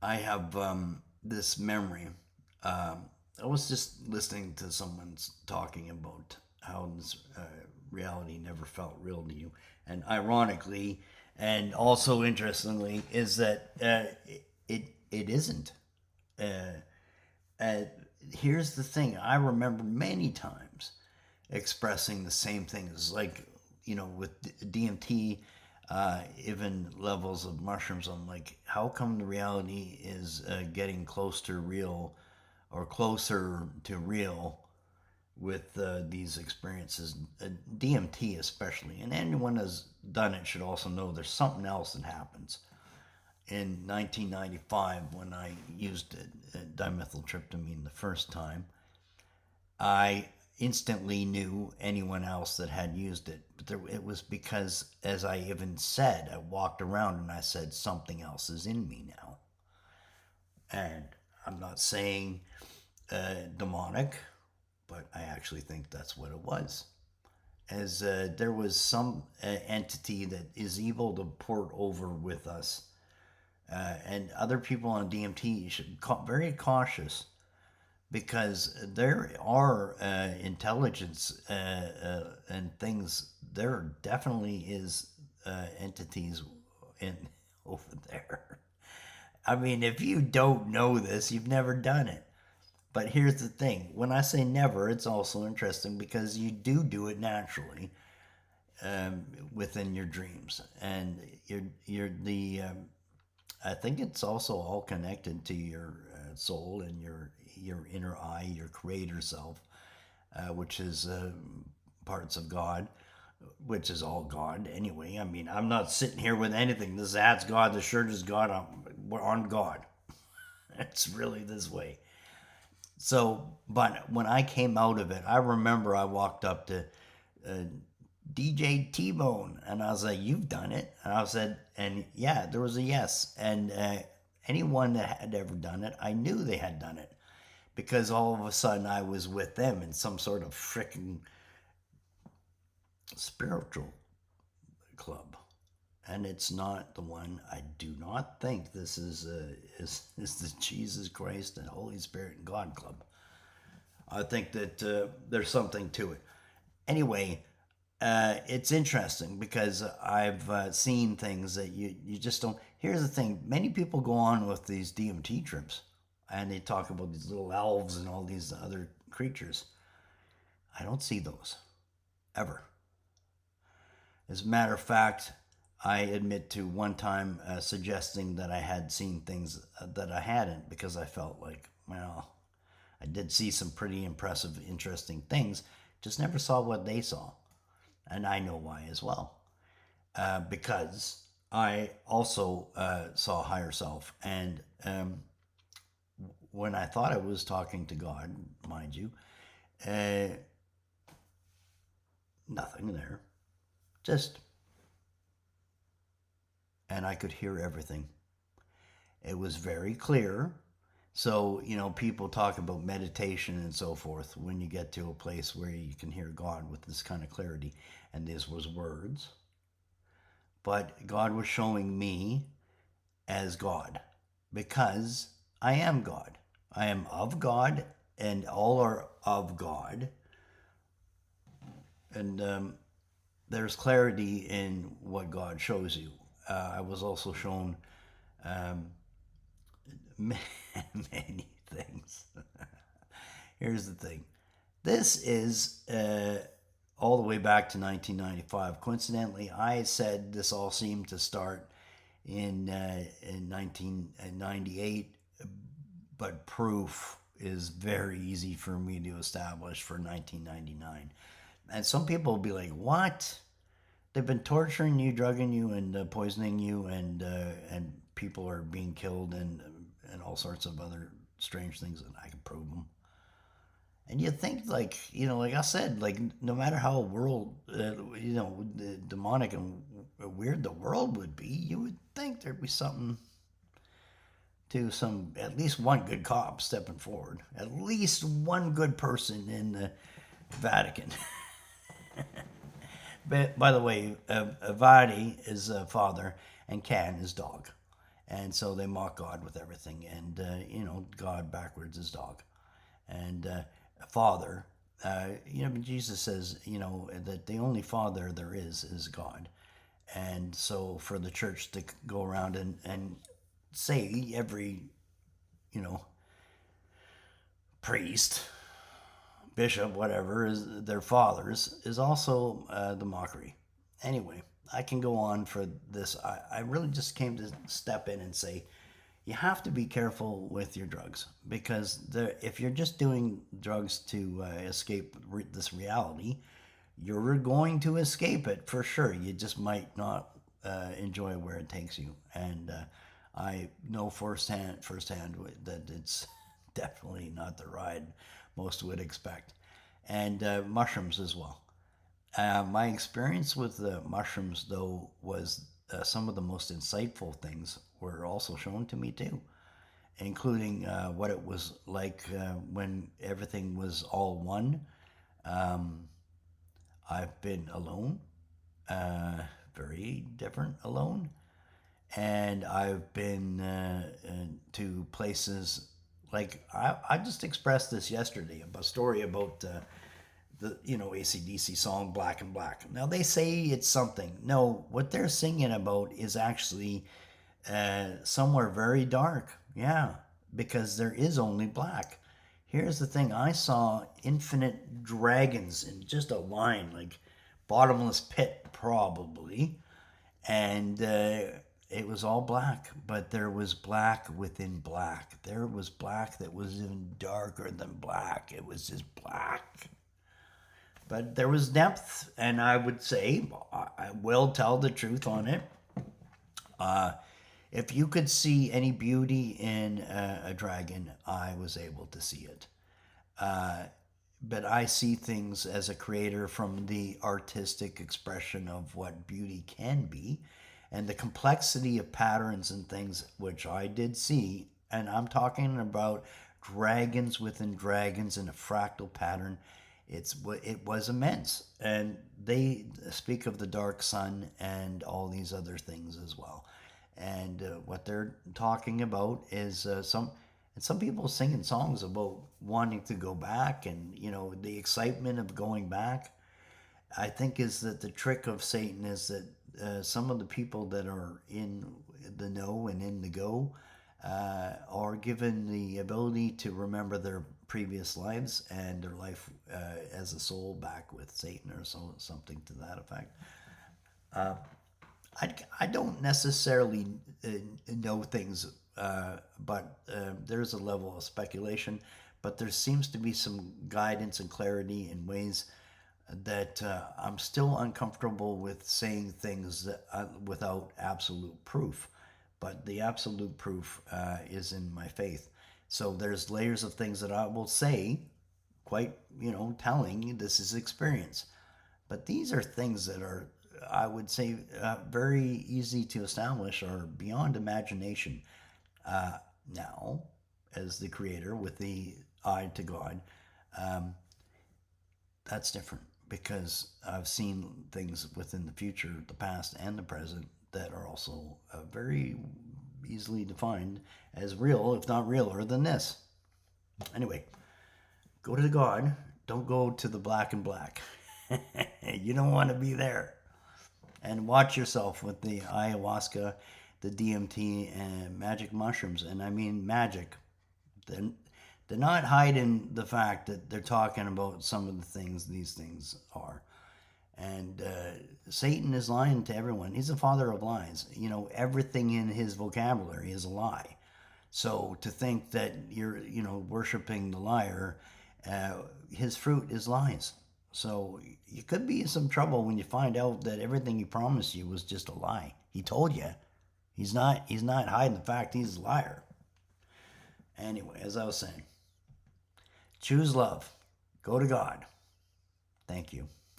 I have this memory. I was just listening to someone talking about how this reality never felt real to you, and ironically, and also interestingly, is that it isn't. Uh, uh, Here's the thing: I remember many times expressing the same things, like with DMT, even levels of mushrooms. I'm like, how come the reality is getting close to real, or closer to real, with these experiences, DMT especially, and anyone who's done it should also know there's something else that happens. In 1995, when I used dimethyltryptamine the first time, I instantly knew anyone else that had used it. But it was because, as I even said, I walked around and I said, something else is in me now. And I'm not saying demonic, but I actually think that's what it was. As there was some entity that is able to port over with us. And other people on DMT should be very cautious, because there are intelligence and things. There definitely is entities in over there. I mean, if you don't know this, you've never done it. But here's the thing: when I say never, it's also interesting because you do it naturally within your dreams, and you're the. I think it's also all connected to your soul and your inner eye, your creator self, which is parts of God, which is all God anyway. I mean, I'm not sitting here with anything. This hat's God, the shirt is God. We're on God. It's really this way. So, but when I came out of it, I remember I walked up to uh, DJ T Bone and I was like, "You've done it." And I said, and yeah, there was a yes. And anyone that had ever done it, I knew they had done it, because all of a sudden I was with them in some sort of freaking spiritual club. And it's not the one. I do not think this is the Jesus Christ and Holy Spirit and God club. I think that there's something to it. Anyway, it's interesting because I've seen things that you just don't. Here's the thing: many people go on with these DMT trips, and they talk about these little elves and all these other creatures. I don't see those ever. As a matter of fact, I admit to one time suggesting that I had seen things that I hadn't, because I felt like, well, I did see some pretty impressive, interesting things, just never saw what they saw. And I know why as well. Because I also saw higher self. And when I thought I was talking to God, mind you, uh, nothing there. Just, and I could hear everything. It was very clear. So, people talk about meditation and so forth when you get to a place where you can hear God with this kind of clarity. And this was words. But God was showing me as God, because I am God. I am of God, and all are of God. And there's clarity in what God shows you. I was also shown um, many things. Here's the thing: this is all the way back to 1995. Coincidentally, I said this all seemed to start in 1998, but proof is very easy for me to establish for 1999. And some people will be like, "What? They've been torturing you, drugging you, and poisoning you, and people are being killed, and all sorts of other strange things, and I can prove them." And you think, like, like I said, like, no matter how world, demonic and weird the world would be, you would think there'd be something to some, at least one good cop stepping forward, at least one good person in the Vatican. But by the way, Vadi is father and Can is dog. And so they mock God with everything. And, God backwards is dog. And Father, Jesus says, that the only Father there is God. And so for the church to go around and say every, you know, priest, bishop, whatever, is their fathers is also the mockery. Anyway, I can go on for this. I really just came to step in and say, you have to be careful with your drugs, because if you're just doing drugs to escape this reality, you're going to escape it for sure. You just might not enjoy where it takes you. And I know firsthand that it's definitely not the ride most would expect. And mushrooms as well. My experience with the mushrooms, though, was some of the most insightful things were also shown to me too, including what it was like when everything was all one. Um, I've been alone, very different alone, and I've been to places like I just expressed this yesterday, a story about the AC/DC song Black and Black. Now they say it's something. No, what they're singing about is actually somewhere very dark. Yeah, because there is only black. Here's the thing: I saw infinite dragons in just a line, like bottomless pit, probably, and it was all black. But there was black within black. There was black that was even darker than black. It was just black. But there was depth, and I would say I will tell the truth on it. Uh, if you could see any beauty in a dragon, I was able to see it. Uh, but I see things as a creator from the artistic expression of what beauty can be, and the complexity of patterns and things which I did see. And I'm talking about dragons within dragons in a fractal pattern. It was immense, and they speak of the dark sun and all these other things as well. And what they're talking about is some people singing songs about wanting to go back, and the excitement of going back. I think is that the trick of Satan is that some of the people that are in the know and in the go are given the ability to remember their previous lives and their life as a soul back with Satan, or something to that effect. I don't necessarily know things, but there's a level of speculation. But there seems to be some guidance and clarity in ways that I'm still uncomfortable with saying things that, without absolute proof. But the absolute proof is in my faith. So there's layers of things that I will say, quite telling this is experience. But these are things that are, I would say, very easy to establish, or beyond imagination. Now, as the creator with the eye to God, um, that's different, because I've seen things within the future, the past, and the present that are also very easily defined as real, if not realer than this. Anyway, go to God. Don't go to the black and black. You don't want to be there. And watch yourself with the ayahuasca, the DMT, and magic mushrooms. And I mean magic. They're not hiding the fact that they're talking about some of the things these things are. And Satan is lying to everyone. He's the father of lies. Everything in his vocabulary is a lie. So to think that you're, worshiping the liar, his fruit is lies. So you could be in some trouble when you find out that everything he promised you was just a lie. He told you. He's not hiding the fact he's a liar. Anyway, as I was saying, choose love. Go to God. Thank you.